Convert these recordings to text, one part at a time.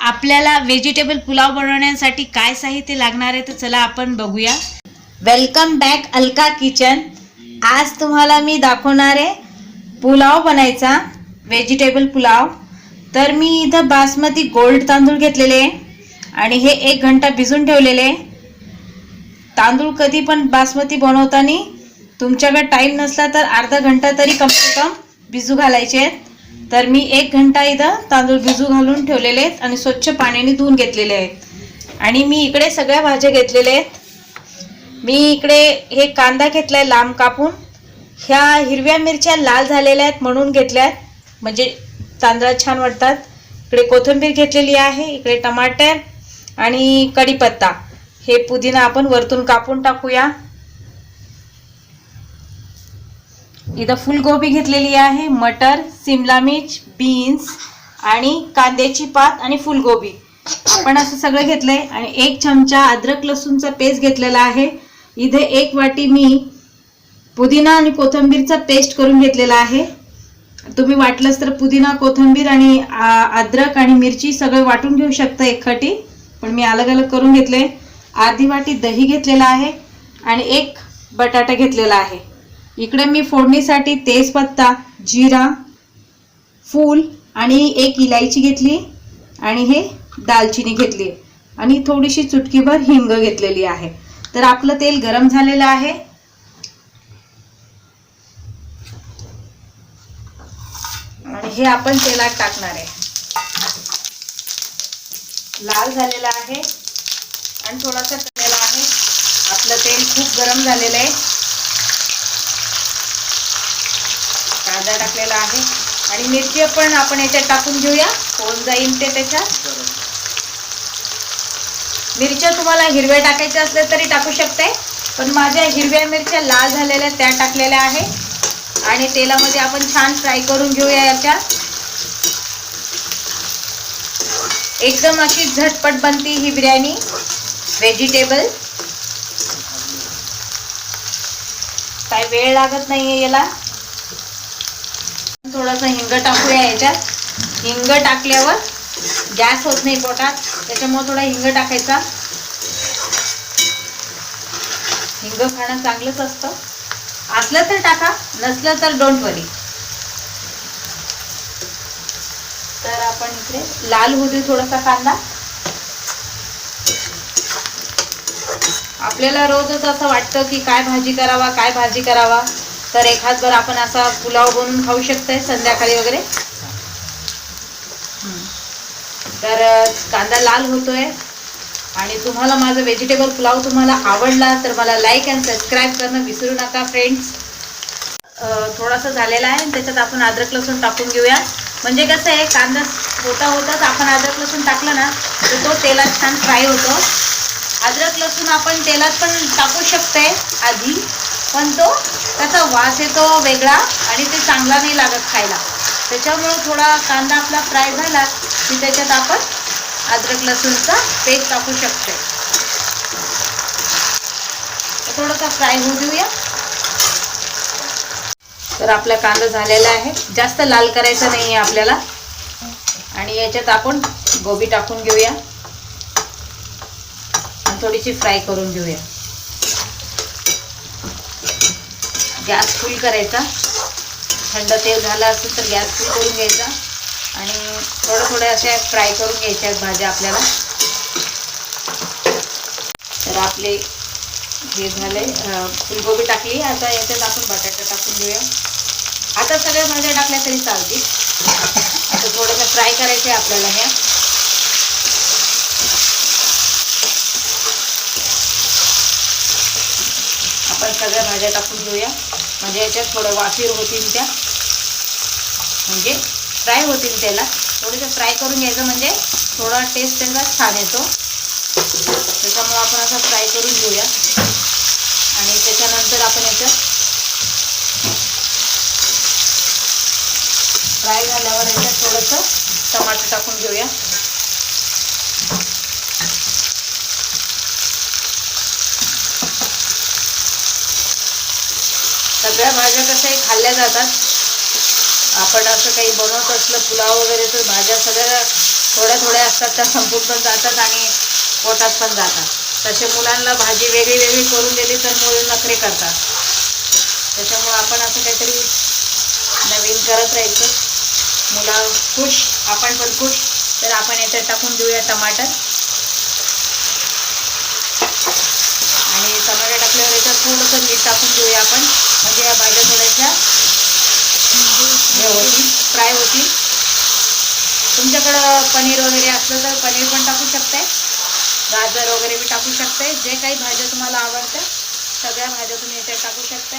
आपल्याला व्हेजिटेबल पुलाव बनवण्यासाठी काय साहित्य लागणार आहे तर चला आपण बघूया। Welcome back Alka kitchen. आज तुम्हाला मी दाखवणार आहे पुलाव बनायचा, व्हेजिटेबल पुलाव। तर मी इथं बासमती गोल्ड तांदूळ घेतलेले आणि हे 1 घंटा भिजून ठेवलेले। तांदूळ कधी पण बासमती बनवताना तुमच्याकडे टाइम नसला तर अर्धा घंटा तरी कम से कम भिजू घालायचे। तर मी 1 घंटा इथं तांदूळ भिजू घालून ठेवलेले आहेत आणि स्वच्छ पाण्याने धुवून घेतलेले आहेत। आणि मी इकडे सगळ्या भाज्या घेतलेल्या आहेत। मी इकडे हे कांदा घेतलाय लांब कापून, ह्या हिरव्या मिरच्या लाल झालेल्या आहेत म्हणून घेतल्यात, म्हणजे तांदळात छान वाटतात। इकडे कोथिंबीर घेतलेली आहे, इकडे टमाटर आणि कढीपत्ता, हे पुदिना आपण वरतून कापून टाकूया। इथं फुलगोबी घेतलेली आहे, मटर, शिमला मिर्च, बीन्स आणि कांद्याची पात आणि फुलगोबी आपण असं सगळं घेतलंय। आणि 1 चमचा अद्रक लसूणचा पेस्ट घेतलेला आहे। इथे 1 वाटी मी पुदिना आणि कोथिंबीरचा पेस्ट करून घेतलेला आहे। तुम्ही वाटलंच तर पुदिना, कोथिंबीर आणि अद्रक आणि मिरची सगळे वाटून घेऊ शकता एकखटी, पण मी अलग अलग करून घेतले। अर्धी वाटी दही घेतलेला आहे आणि 1 बटाटा घेतलेला आहे। इकडे मी फोडणीसाठी तेजपत्ता, जीरा, फूल आणि 1 इलायची घेतली आणि हे दालचिनी घेतली आणि थोडीशी चुटकीभर हिंग घेतलेली आहे। तर आपलं तेल गरम झालेलं आहे आणि हे आपण तेलात टाकणार आहे। लाल झालेला आहे आणि थोडासा तळलेला आहे। आपलं तेल खूप गरम झालेलं आहे। कांदा टाकलेला आहे आणि मिरची पण आपण याच्यात टाकून घेऊया, होऊन जाईल ते त्याच्यात। मिरच्या तुम्हाला हिरव्या टाकायच्या असल्या तरी टाकू शकते, पण माझ्या हिरव्या मिरच्या लाल झालेल्या त्या टाकलेल्या आहे। आणि तेलामध्ये आपण छान फ्राय करून घेऊया याच्या। एकदम अशी झटपट बनती ही बिर्याणी व्हेजिटेबल, काय वेळ लागत नाहीये याला। थोडासा हिंग टाकूया याच्यात। हिंग टाकल्यावर गॅस होत नाही पोटात, त्याच्यामुळे थोडा हिंग टाकायचा। हिंग खाणं चांगलंच असतं, असलं तर टाका, नसलं तर डोंट वरी। तर आपण इकडे लाल होऊ देऊ थोडासा कांदा। आपल्याला रोजच असं वाटतं की काय भाजी करावा, काय भाजी करावा, तर एखादभर आपण असा पुलाव बनवून खाऊ शकतोय संध्याकाळी वगैरे। तर कांदा लाल होतोय आणि तुम्हाला माझा व्हेजिटेबल पुलाव तुम्हाला आवडला तर मला लाईक अँड सबस्क्राईब करणं विसरू नका फ्रेंड्स। थोडासा झालेला आहे, त्याच्यात आपण अद्रक लसूण टाकून घेऊया। म्हणजे कसं आहे, कांदा होताच आपण अद्रक लसूण टाकलं ना तर तो तेलात छान फ्राय होतो। अद्रक लसूण आपण तेलात पण टाकू शकते आधी, पण तो त्याचा वास येतो वेगळा आणि ते चांगला नाही लागत खायला। त्याच्यामुळे थोडा कांदा आपला फ्राय झाला की त्याच्यात आपण अद्रक लसूणचा पेस्ट टाकू शकते। थोडासा फ्राय होऊ देऊया। तर आपला कांदा झालेला आहे, जास्त लाल करायचा नाही आहे आपल्याला। आणि याच्यात आपण गोबी टाकून घेऊया आणि थोडीशी फ्राय करून घेऊया। गॅस फुल करायचा, थंड तेल झालं असेल तर गॅस फुल करून घ्यायचा आणि थोडं अशा फ्राय करून घ्यायच्या भाज्या आपल्याला। तर आपले हे झाले, फुलगोबी टाकली, आता याच्यात आपण बटाटा टाकून घेऊया। आता सगळ्या भाज्या टाकल्या तरी चालतील। आता थोडंसं फ्राय करायचं आहे आपल्याला ह्या। आपण सगळ्या भाज्या टाकून घेऊया, म्हणजे याच्यात थोडं वाफीर होतील त्या, म्हणजे फ्राय होतील त्याला। थोडंसं फ्राय करून घ्यायचं म्हणजे थोडा टेस्ट त्याला छान येतो। त्याच्यामुळे आपण असं फ्राय करून घेऊया आणि त्याच्यानंतर आपण याच्यात फ्राय झाल्यावर याच्यात थोडंसं टमाटर टाकून घेऊया। सगळ्या भाज्या कशा खाल्ल्या जातात, आपण असं काही बनवत असलं पुलाव वगैरे तर भाज्या सगळ्या थोड्या थोड्या असतात त्या संपून पण जातात आणि पोटात पण जातात. तसे मुलांना भाजी वेगळी वेगळी करून दिली तर मुलं नखरे करतात. त्याच्यामुळं आपण असं काहीतरी नवीन करत राहायचं. मुलं खुश, आपण पण खुश. तर आपण याच्यात टाकून देऊया टमाटर. आणि टमाटर टाकल्यावर याच्यात थोडंसं मीठ टाकून देऊया आपण, म्हणजे या भाज्या थोड्याशा हे होतील, फ्राय होतील. तुमच्याकडं पनीर वगैरे असलं तर पनीर पण टाकू शकते, गाजर वगैरे बी टाकू शकते. जे काही भाज्या तुम्हाला आवडत्या सगळ्या भाज्या तुम्ही याच्यात टाकू शकते.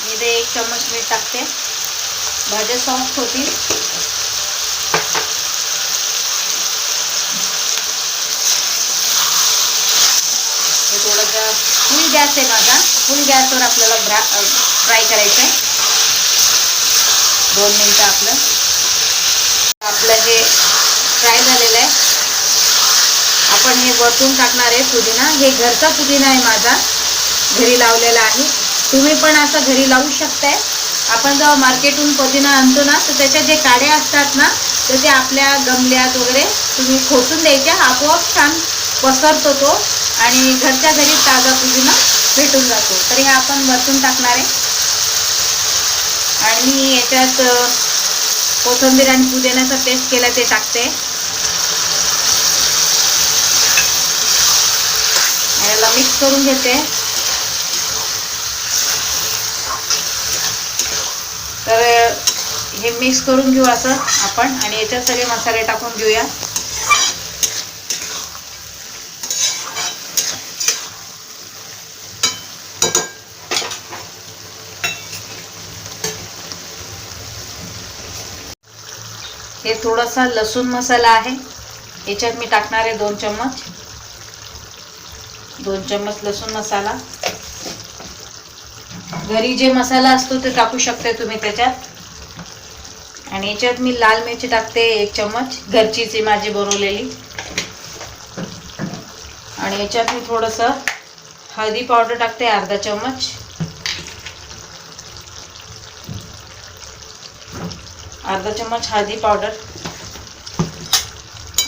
मी इथे 1 चम्मच मीठ टाकते, भाज्या सॉफ्ट होतील. हे थोडंसं फुल गॅस आहे माझा, फुल गॅसवर आपल्याला फ्राय करायचं आहे. 2 मिनिटं आपलं हे फ्राय झालेलं आहे. आपण हे वरतून टाकणार आहे पुदिना. हे घरचा पुदिना आहे माझा, घरी लावलेला आहे. तुम्ही पण असं घरी लावू शकताय. आपण जेव्हा मार्केटहून पुदिना आणतो ना तर त्याच्या जे काड्या असतात ना तर ते आपल्या गमल्यात वगैरे तुम्ही खोचून द्यायच्या, आपोआप छान पसरतो तो आणि घरच्या घरी ताजा पुदिना भेटून जातो. तर हे आपण वरतून टाकणार आहे. आणि मी याच्यात कोथिंबीर आणि पुदिन्याचा पेस्ट केला ते टाकते. याला मिक्स करून घेते. तर हे मिक्स करून घेऊ असं आपण, आणि याच्यात सगळे मसाले टाकून घेऊया. हे थोडासा लसूण मसाला आहे, याच्यात मी टाकणार आहे 2 चम्मच. 2 चम्मच लसूण मसाला. घरी जे मसाला असतो ते टाकू शकते तुम्ही त्याच्यात. आणि याच्यात मी लाल मिरची टाकते 1 चम्मच, घरचीच आहे माझी बनवलेली. आणि याच्यात मी थोडंसं हळदी पावडर टाकते अर्धा चम्मच. अर्धा चम्मच हळदी पावडर.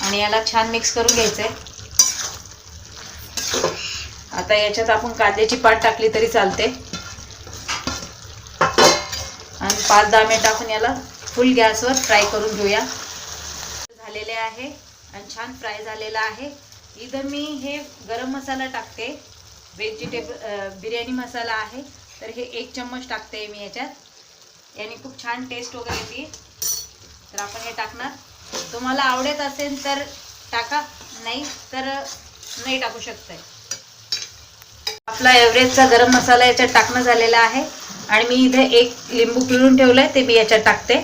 आणि याला छान मिक्स करून घ्यायचं आहे. आता याच्यात आपण कांद्याची पात टाकली तरी चालते. आणि 5-10 मिनिट आपण याला फुल गॅसवर फ्राय करून घेऊया. झालेले आहे आणि छान फ्राय झालेला आहे. इथं मी हे गरम मसाला टाकते, बिर्याणी मसाला आहे. तर हे 1 चम्मच टाकते मी याच्यात. याने खूप छान टेस्ट वगैरे येते. तर आपण हे टाकणार. तुम्हाला आवडत असेल तर टाका, नाही तर नाही टाकू शकताय. आपला एव्हरेजचा गरम मसाला याच्यात टाकणं झालेला आहे. आणि मी इथे 1 लिंबू पिळून ठेवलंय ते मी याच्यात टाकते.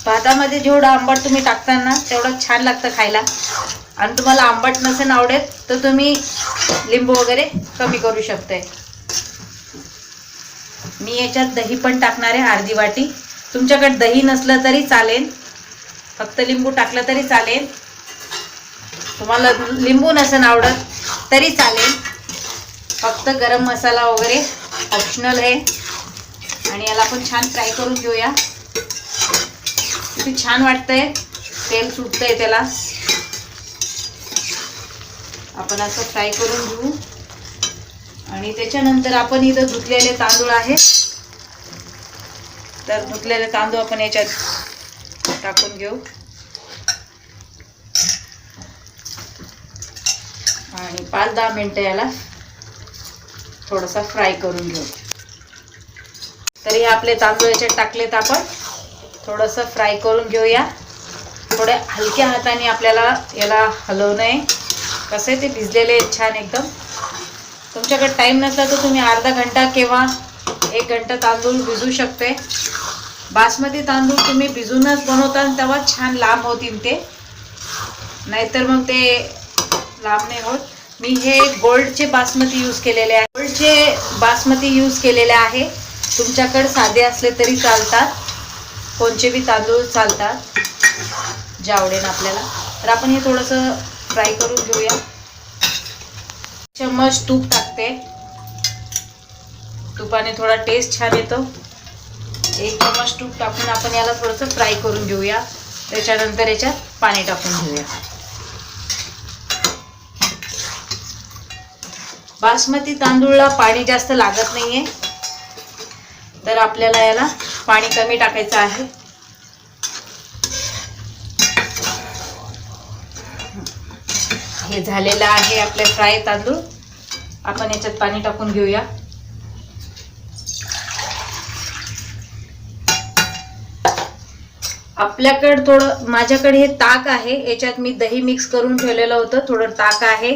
भातामध्ये जेवढं आंबट तुम्ही टाकता ना तेवढं छान लागतं खायला. आणि तुम्हाला आंबट नसेल आवडत तर तुम्ही लिंबू वगैरे कमी करू शकताय. मी याच्यात दही पण टाकणार आहे अर्धी वाटी. तुमच्याकडे दही नसलं तरी चालेल, फक्त लिंबू टाकलं तरी चालेल. तुम्हाला लिंबू नसेल आवडत तरी चालेल. फक्त गरम मसाला वगैरे ऑप्शनल आहे. आणि याला आपण छान फ्राय करून घेऊया. किती छान वाटतंय, तेल सुटतंय त्याला. आपण असं फ्राय करून घेऊ. आणि त्याच्यानंतर आपण इथं धुतलेले तांदूळ आहेत, तर धुतलेले तांदूळ आपण याच्यात टाकून घेऊ. आणि 5-10 मिनिटं याला थोडंसं फ्राय करून घेऊ. तरी आपले तांदूळ याच्यात टाकलेत, आपण थोडंसं फ्राय करून घेऊया. थोड्या हलक्या हाताने आपल्याला याला हलवणं आहे. कसं आहे ते भिजलेले आहेत छान एकदम. तुमच्याकडे टाईम नसला तर तुम्ही अर्धा घंटा किंवा 1 घंटा तांदूळ भिजू शकते. बासमती तांदूळ तुम्ही भिजूनच बनवता तेव्हा छान लांब होतील ते, नाहीतर मग ते लांब नाही होत. मी हे गोल्डचे बासमती यूज केलेले आहे. गोल्डचे बासमती यूज केलेले आहे. तुमच्याकडे साधे असले तरी चालतात, कोणचे बी तांदूळ चालतात, जे आवडेल आपल्याला. तर आपण हे थोडंसं फ्राय करून घेऊया. चम्मच तूप टाकते. तुपाने थोडा टेस्ट छान येतो. 1 चमच तूप टाकून आपण याला थोडंसं फ्राय करून घेऊया. त्याच्यानंतर याच्यात पाणी टाकून घेऊया. बासमती तांदूळला पाणी जास्त लागत नाहीये, तर आपल्याला याला पाणी कमी टाकायचं आहे. हे झालेलं आहे आपले फ्राय तांदूळ. आपण याच्यात पाणी टाकून घेऊया. आपल्याकडे थोडं, माझ्याकडे हे ताक आहे, याच्यात मी दही मिक्स करून ठेवलेलं होतं. थोडं ताक आहे,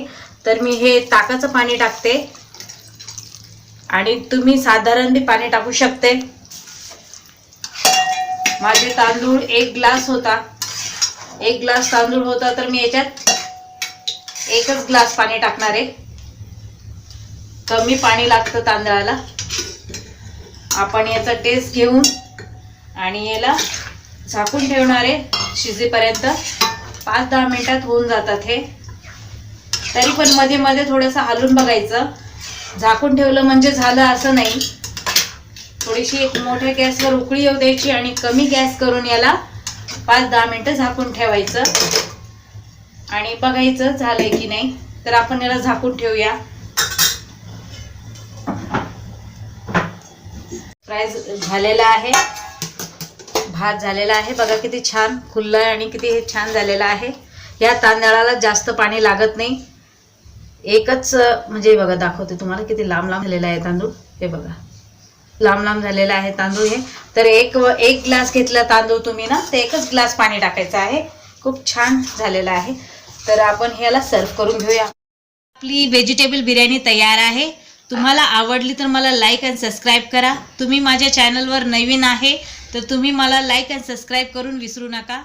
तर मी हे ताकाचं पाणी टाकते. आणि तुम्ही साधारण बी पाणी टाकू शकते. माझे तांदूळ 1 ग्लास होता. 1 ग्लास तांदूळ होता, तर मी याच्यात 1च ग्लास पाणी टाकणार आहे. कमी पाणी लागतं तांदळाला. आपण याचा टेस्ट घेऊन आणि याला झाकून ठेवणार आहे शिजेपर्यंत. 5-10 मिनिटात होऊन जातात हे. तरी पण मध्ये मध्ये थोडंसं हलवून बघायचं. झाकून ठेवलं म्हणजे झालं असं नाही. थोडीशी मोठ्या गॅसवर उकळी येऊ द्यायची आणि कमी गॅस करून याला 5-10 मिनिटं झाकून ठेवायचं आणि बघायचं झालंय की नाही. तर आपण याला झाकून ठेवूया. फ्राय झालेला आहे, भात झालेला आहे. बघा किती छान खुललं आणि किती हे छान झालेलं आहे. या तांदळाला जास्त पाणी लागत नाही. एकच म्हणजे बघा दाखवते तुम्हाला किती लांब लांब झालेला आहे तांदूळ. हे बघा लांब लांब झालेला आहे तांदूळ हे. तर एक ग्लास घेतला तांदूळ तुम्ही ना, तर 1च ग्लास पाणी टाकायचं आहे. खूप छान झालेला आहे. तर आपण ह्याला सर्व करून घेऊया. आपली व्हेजिटेबल बिर्याणी तयार आहे. तुम्हाला आवडली तर मला लाईक आणि सबस्क्राईब करा. तुम्ही माझ्या चॅनलवर नवीन आहे तर तुम्ही मला लाईक आणि सबस्क्राईब करून विसरू नका.